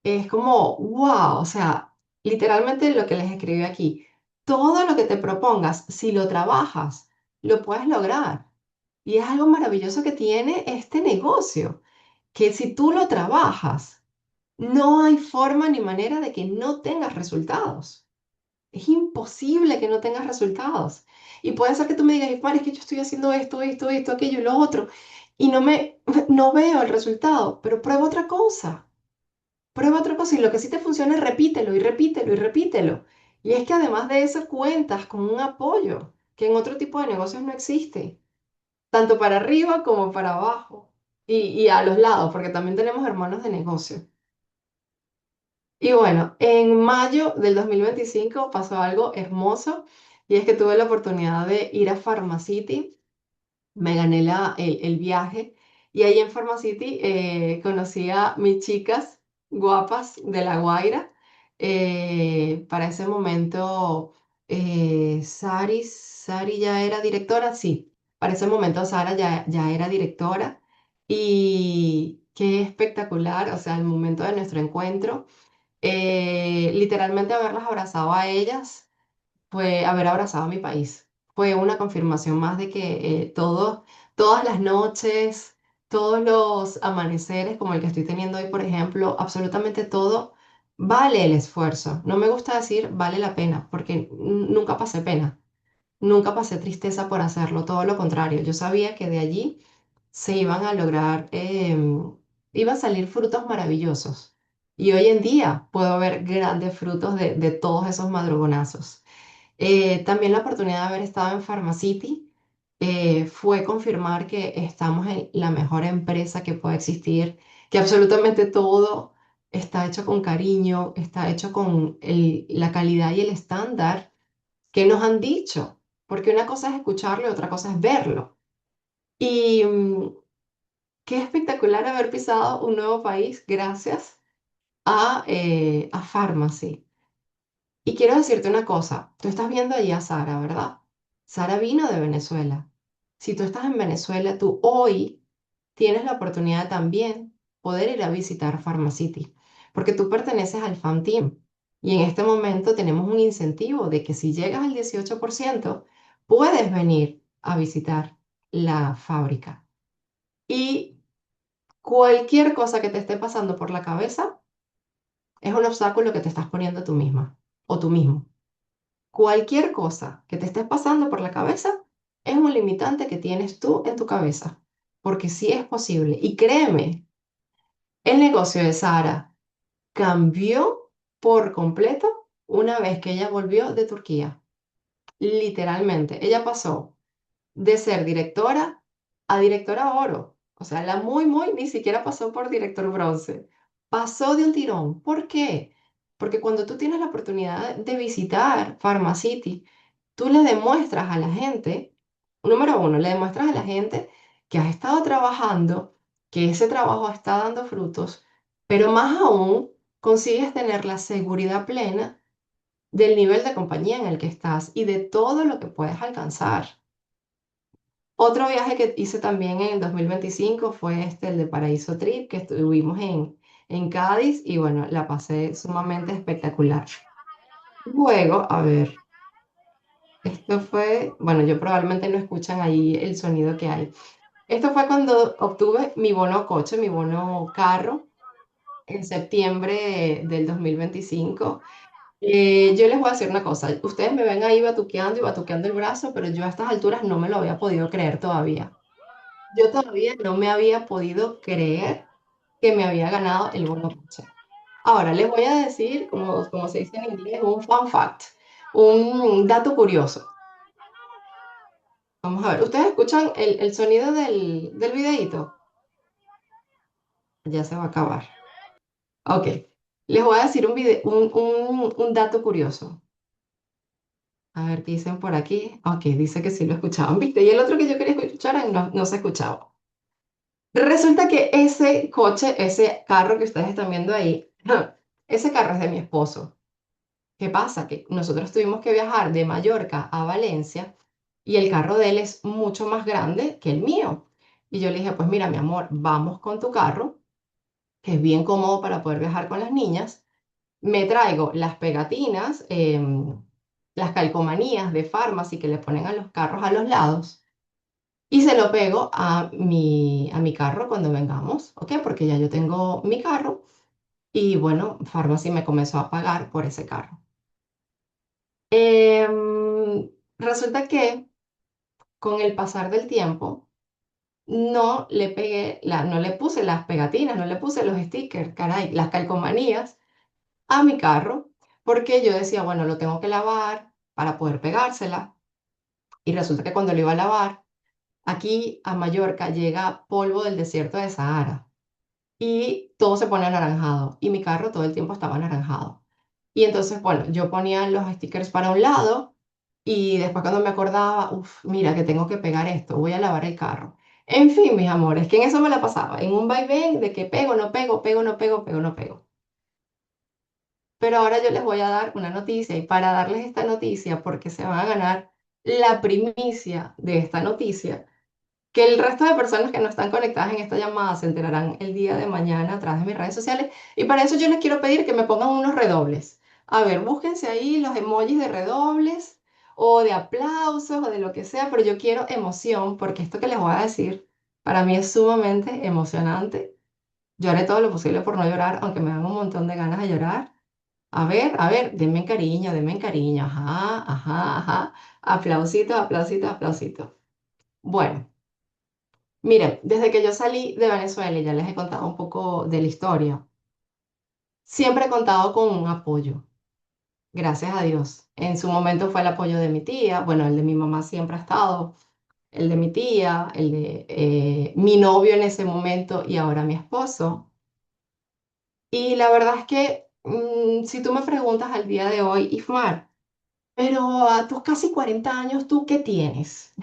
Speaker 1: es como, wow, o sea, literalmente lo que les escribí aquí, todo lo que te propongas, si lo trabajas, lo puedes lograr. Y es algo maravilloso que tiene este negocio, que si tú lo trabajas, no hay forma ni manera de que no tengas resultados. Es imposible que no tengas resultados. Y puede ser que tú me digas, Ismar, es que yo estoy haciendo esto, aquello y lo otro, y no veo el resultado, pero prueba otra cosa y lo que sí te funcione, repítelo y repítelo y repítelo. Y es que además de eso cuentas con un apoyo que en otro tipo de negocios no existe, tanto para arriba como para abajo y a los lados, porque también tenemos hermanos de negocio. Y bueno, en mayo del 2025 pasó algo hermoso y es que tuve la oportunidad de ir a Pharmacity, me gané el viaje y ahí en Pharmacity conocí a mis chicas guapas de La Guaira. Para ese momento, Sari ya era directora, sí, para ese momento Sara ya era directora y qué espectacular, o sea, el momento de nuestro encuentro literalmente haberlas abrazado a ellas fue haber abrazado a mi país. Fue una confirmación más de que todas las noches, todos los amaneceres como el que estoy teniendo hoy, por ejemplo, absolutamente todo vale el esfuerzo. No me gusta decir vale la pena, porque nunca pasé pena. Nunca pasé tristeza por hacerlo, todo lo contrario. Yo sabía que de allí se iban a lograr, iban a salir frutos maravillosos. Y hoy en día puedo ver grandes frutos de todos esos madrugonazos. También la oportunidad de haber estado en Pharmacity fue confirmar que estamos en la mejor empresa que puede existir, que absolutamente todo está hecho con cariño, está hecho con la calidad y el estándar que nos han dicho, porque una cosa es escucharlo y otra cosa es verlo. Y qué espectacular haber pisado un nuevo país gracias a Pharmacy. Y quiero decirte una cosa, tú estás viendo allí a Sara, ¿verdad? Sara vino de Venezuela. Si tú estás en Venezuela, tú hoy tienes la oportunidad también poder ir a visitar Pharmacity, porque tú perteneces al Fan Team. Y en este momento tenemos un incentivo de que si llegas al 18%, puedes venir a visitar la fábrica. Y cualquier cosa que te esté pasando por la cabeza es un obstáculo que te estás poniendo tú misma o tú mismo. Cualquier cosa que te esté pasando por la cabeza es un limitante que tienes tú en tu cabeza, porque sí es posible. Y créeme, el negocio de Sara cambió por completo una vez que ella volvió de Turquía. Literalmente, ella pasó de ser directora a directora oro. O sea, la muy, ni siquiera pasó por director bronce. Pasó de un tirón. ¿Por qué? Porque cuando tú tienes la oportunidad de visitar Pharmacity, tú le demuestras a la gente, número uno, le demuestras a la gente que has estado trabajando, que ese trabajo está dando frutos, pero más aún consigues tener la seguridad plena del nivel de compañía en el que estás y de todo lo que puedes alcanzar. Otro viaje que hice también en el 2025 fue el de Paraíso Trip, que estuvimos en Cádiz y bueno, la pasé sumamente espectacular. Luego, a ver, esto fue, bueno, yo probablemente no escuchan ahí el sonido que hay. Esto fue cuando obtuve mi bono coche, mi bono carro, en septiembre del 2025. Yo les voy a decir una cosa, ustedes me ven ahí batuqueando y batuqueando el brazo, pero yo a estas alturas no me lo había podido creer todavía. Yo todavía no me había podido creer que me había ganado el bono coche. Ahora, les voy a decir, como se dice en inglés, un fun fact, un dato curioso. Vamos a ver, ¿ustedes escuchan el sonido del videíto? Ya se va a acabar. Ok, les voy a decir un dato curioso. A ver qué dicen por aquí. Ok, dice que sí lo escuchaban, ¿viste? Y el otro que yo quería escuchar no se escuchaba. Resulta que ese coche, ese carro que ustedes están viendo ahí, ese carro es de mi esposo. ¿Qué pasa? Que nosotros tuvimos que viajar de Mallorca a Valencia y el carro de él es mucho más grande que el mío. Y yo le dije, pues mira, mi amor, vamos con tu carro, que es bien cómodo para poder viajar con las niñas. Me traigo las pegatinas, las calcomanías de Pharmacy que le ponen a los carros a los lados y se lo pego a mi carro cuando vengamos, ¿ok? Porque ya yo tengo mi carro y bueno, Pharmacy me comenzó a pagar por ese carro. Resulta que con el pasar del tiempo no le puse las pegatinas, no le puse los stickers, caray, las calcomanías a mi carro, porque yo decía, bueno, lo tengo que lavar para poder pegársela. Y resulta que cuando lo iba a lavar, aquí a Mallorca llega polvo del desierto de Sahara y todo se pone anaranjado y mi carro todo el tiempo estaba anaranjado. Y entonces, bueno, yo ponía los stickers para un lado y después cuando me acordaba, uff, mira que tengo que pegar esto, voy a lavar el carro. En fin, mis amores, que en eso me la pasaba, en un vaivén de que pego, no pego, pego, no pego, pego, no pego. Pero ahora yo les voy a dar una noticia y para darles esta noticia, porque se van a ganar la primicia de esta noticia, que el resto de personas que no están conectadas en esta llamada se enterarán el día de mañana a través de mis redes sociales. Y para eso yo les quiero pedir que me pongan unos redobles. A ver, búsquense ahí los emojis de redobles o de aplausos o de lo que sea, pero yo quiero emoción porque esto que les voy a decir para mí es sumamente emocionante. Yo haré todo lo posible por no llorar, aunque me dan un montón de ganas de llorar. A ver, denme cariño, denme cariño. Ajá, ajá, ajá. Aplausitos, aplausitos, aplausitos. Bueno. Miren, desde que yo salí de Venezuela, y ya les he contado un poco de la historia, siempre he contado con un apoyo, gracias a Dios. En su momento fue el apoyo de mi tía, bueno, el de mi mamá siempre ha estado, el de mi tía, el de mi novio en ese momento y ahora mi esposo. Y la verdad es que si tú me preguntas al día de hoy, Ifmar, pero a tus casi 40 años, ¿tú qué tienes?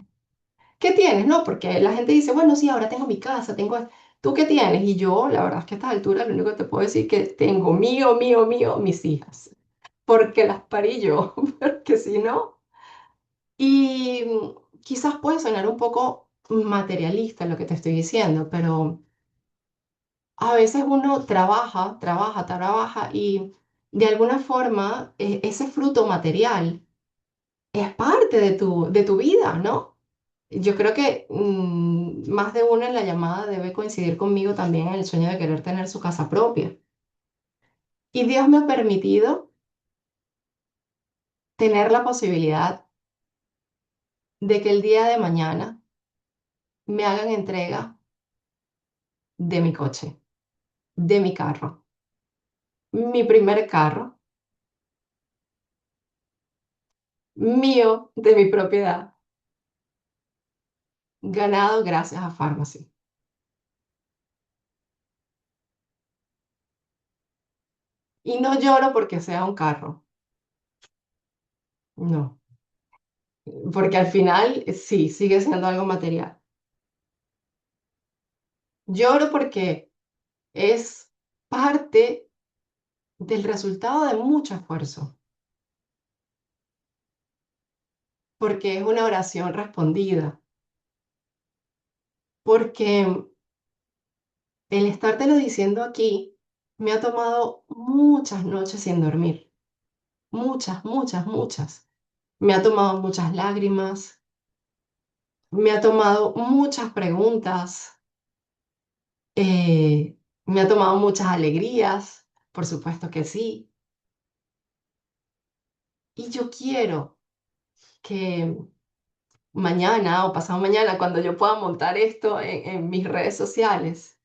Speaker 1: ¿Qué tienes? No, porque la gente dice, bueno, sí, ahora tengo mi casa, tengo... ¿Tú qué tienes? Y yo, la verdad es que a esta altura lo único que te puedo decir es que tengo mío, mío, mío, mis hijas, porque las parí yo, porque si no... Y quizás puede sonar un poco materialista lo que te estoy diciendo, pero a veces uno trabaja, trabaja, trabaja y de alguna forma ese fruto material es parte de tu vida, ¿no? Yo creo que más de uno en la llamada debe coincidir conmigo también en el sueño de querer tener su casa propia. Y Dios me ha permitido tener la posibilidad de que el día de mañana me hagan entrega de mi coche, de mi carro, mi primer carro, mío, de mi propiedad, ganado gracias a Pharmacy. Y no lloro porque sea un carro, no, porque al final sí, sigue siendo algo material. Lloro porque es parte del resultado de mucho esfuerzo, porque es una oración respondida, porque el estártelo diciendo aquí me ha tomado muchas noches sin dormir, muchas, muchas, muchas. Me ha tomado muchas lágrimas, me ha tomado muchas preguntas, me ha tomado muchas alegrías, por supuesto que sí. Y yo quiero que mañana o pasado mañana, cuando yo pueda montar esto en mis redes sociales,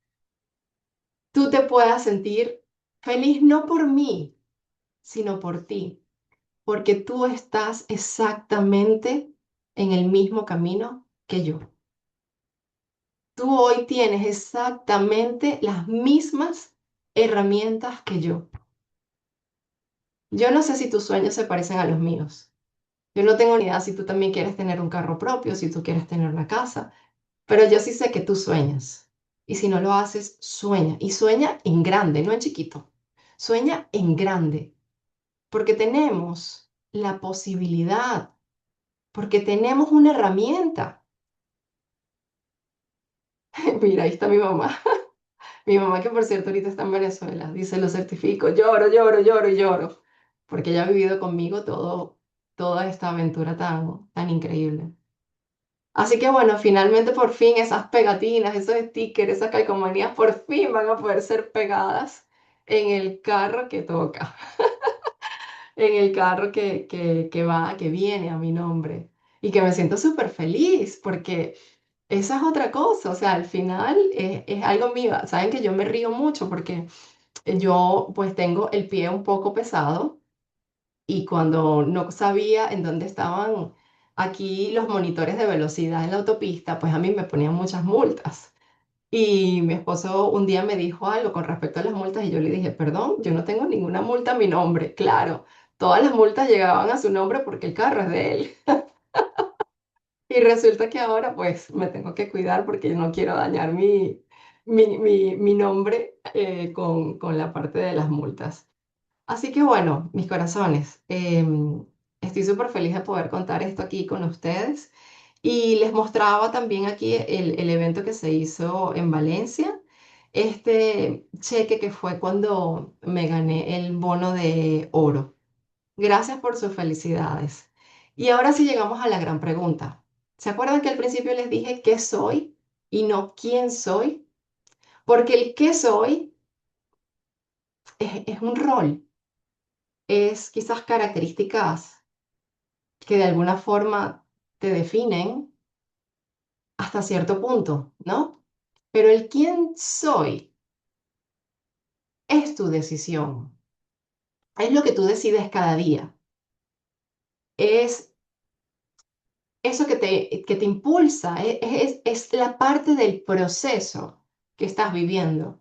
Speaker 1: tú te puedas sentir feliz no por mí, sino por ti, porque tú estás exactamente en el mismo camino que yo. Tú hoy tienes exactamente las mismas herramientas que yo. Yo no sé si tus sueños se parecen a los míos. Yo no tengo ni idea si tú también quieres tener un carro propio, si tú quieres tener una casa, pero yo sí sé que tú sueñas. Y si no lo haces, sueña. Y sueña en grande, no en chiquito. Sueña en grande, porque tenemos la posibilidad, porque tenemos una herramienta. Mira, ahí está mi mamá. Mi mamá, que por cierto ahorita está en Venezuela, dice, lo certifico, lloro, lloro, lloro y lloro, porque ella ha vivido conmigo toda esta aventura tan increíble. Así que bueno, finalmente por fin esas pegatinas, esos stickers, esas calcomanías por fin van a poder ser pegadas en el carro que toca, en el carro que viene a mi nombre. Y que me siento súper feliz porque esa es otra cosa, o sea, al final es algo mío. Saben que yo me río mucho porque yo pues tengo el pie un poco pesado y cuando no sabía en dónde estaban aquí los monitores de velocidad en la autopista, pues a mí me ponían muchas multas. Y mi esposo un día me dijo algo con respecto a las multas y yo le dije, perdón, yo no tengo ninguna multa a mi nombre. Claro, todas las multas llegaban a su nombre porque el carro es de él. Y resulta que ahora pues me tengo que cuidar porque yo no quiero dañar mi nombre con la parte de las multas. Así que bueno, mis corazones, estoy súper feliz de poder contar esto aquí con ustedes. Y les mostraba también aquí el evento que se hizo en Valencia, este cheque que fue cuando me gané el bono de oro. Gracias por sus felicidades. Y ahora sí llegamos a la gran pregunta. ¿Se acuerdan que al principio les dije qué soy y no quién soy? Porque el qué soy es un rol, es quizás características que de alguna forma te definen hasta cierto punto, ¿no? Pero el quién soy es tu decisión, es lo que tú decides cada día, es eso que te impulsa, es la parte del proceso que estás viviendo.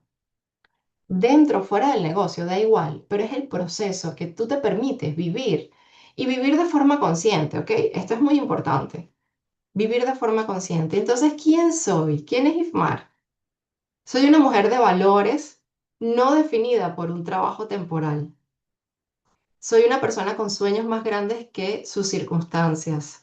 Speaker 1: Dentro o fuera del negocio, da igual, pero es el proceso que tú te permites vivir y vivir de forma consciente, ¿ok? Esto es muy importante, vivir de forma consciente. Entonces, ¿quién soy? ¿Quién es Ifmar? Soy una mujer de valores no definida por un trabajo temporal. Soy una persona con sueños más grandes que sus circunstancias.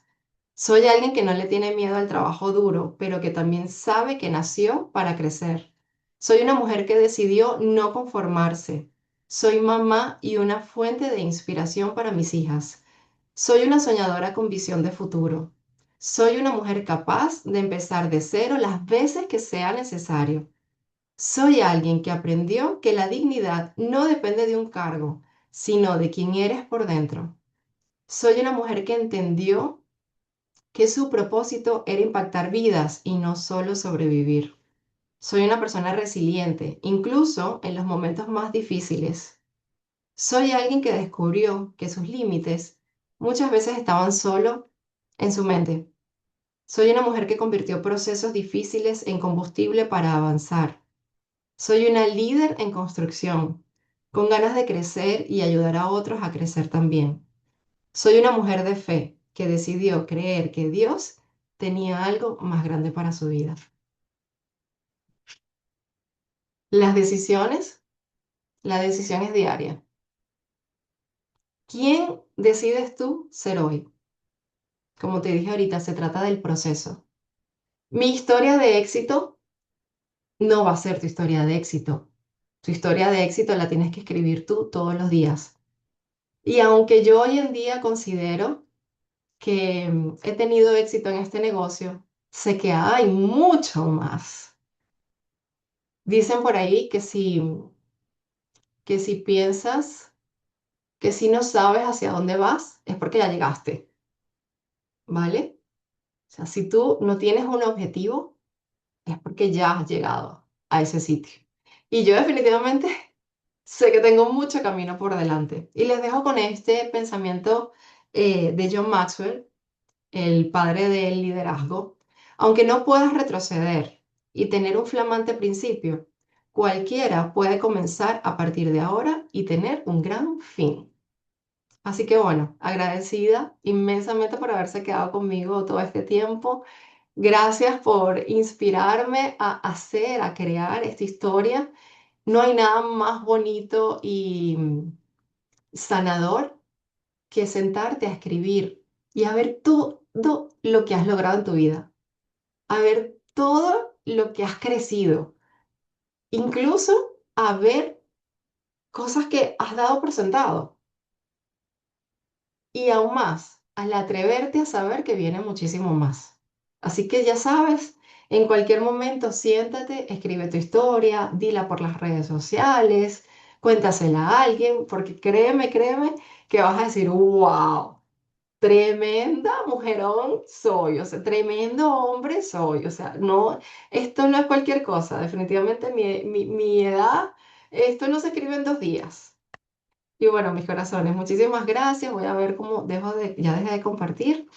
Speaker 1: Soy alguien que no le tiene miedo al trabajo duro, pero que también sabe que nació para crecer. Soy una mujer que decidió no conformarse. Soy mamá y una fuente de inspiración para mis hijas. Soy una soñadora con visión de futuro. Soy una mujer capaz de empezar de cero las veces que sea necesario. Soy alguien que aprendió que la dignidad no depende de un cargo, sino de quién eres por dentro. Soy una mujer que entendió que su propósito era impactar vidas y no solo sobrevivir. Soy una persona resiliente, incluso en los momentos más difíciles. Soy alguien que descubrió que sus límites muchas veces estaban solo en su mente. Soy una mujer que convirtió procesos difíciles en combustible para avanzar. Soy una líder en construcción, con ganas de crecer y ayudar a otros a crecer también. Soy una mujer de fe que decidió creer que Dios tenía algo más grande para su vida. Las decisiones, la decisión es diaria. ¿Quién decides tú ser hoy? Como te dije ahorita, se trata del proceso. Mi historia de éxito no va a ser tu historia de éxito. Tu historia de éxito la tienes que escribir tú todos los días. Y aunque yo hoy en día considero que he tenido éxito en este negocio, sé que hay mucho más. Dicen por ahí que si piensas que si no sabes hacia dónde vas, es porque ya llegaste, ¿vale? O sea, si tú no tienes un objetivo, es porque ya has llegado a ese sitio. Y yo definitivamente sé que tengo mucho camino por delante. Y les dejo con este pensamiento de John Maxwell, el padre del liderazgo. Aunque no puedas retroceder y tener un flamante principio, cualquiera puede comenzar a partir de ahora y tener un gran fin. Así que bueno, agradecida inmensamente por haberse quedado conmigo todo este tiempo. Gracias por inspirarme a hacer, a crear esta historia. No hay nada más bonito y sanador que sentarte a escribir y a ver todo lo que has logrado en tu vida, a ver todo lo que has crecido, incluso a ver cosas que has dado por sentado y aún más, al atreverte a saber que viene muchísimo más. Así que ya sabes, en cualquier momento siéntate, escribe tu historia, dila por las redes sociales, cuéntasela a alguien, porque créeme que vas a decir, wow. Tremenda mujerón soy, o sea, tremendo hombre soy, o sea, no, esto no es cualquier cosa, definitivamente mi edad, esto no se escribe en 2 días. Y bueno, mis corazones, muchísimas gracias, voy a ver cómo ya dejé de compartir.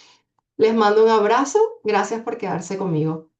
Speaker 1: Les mando un abrazo, gracias por quedarse conmigo.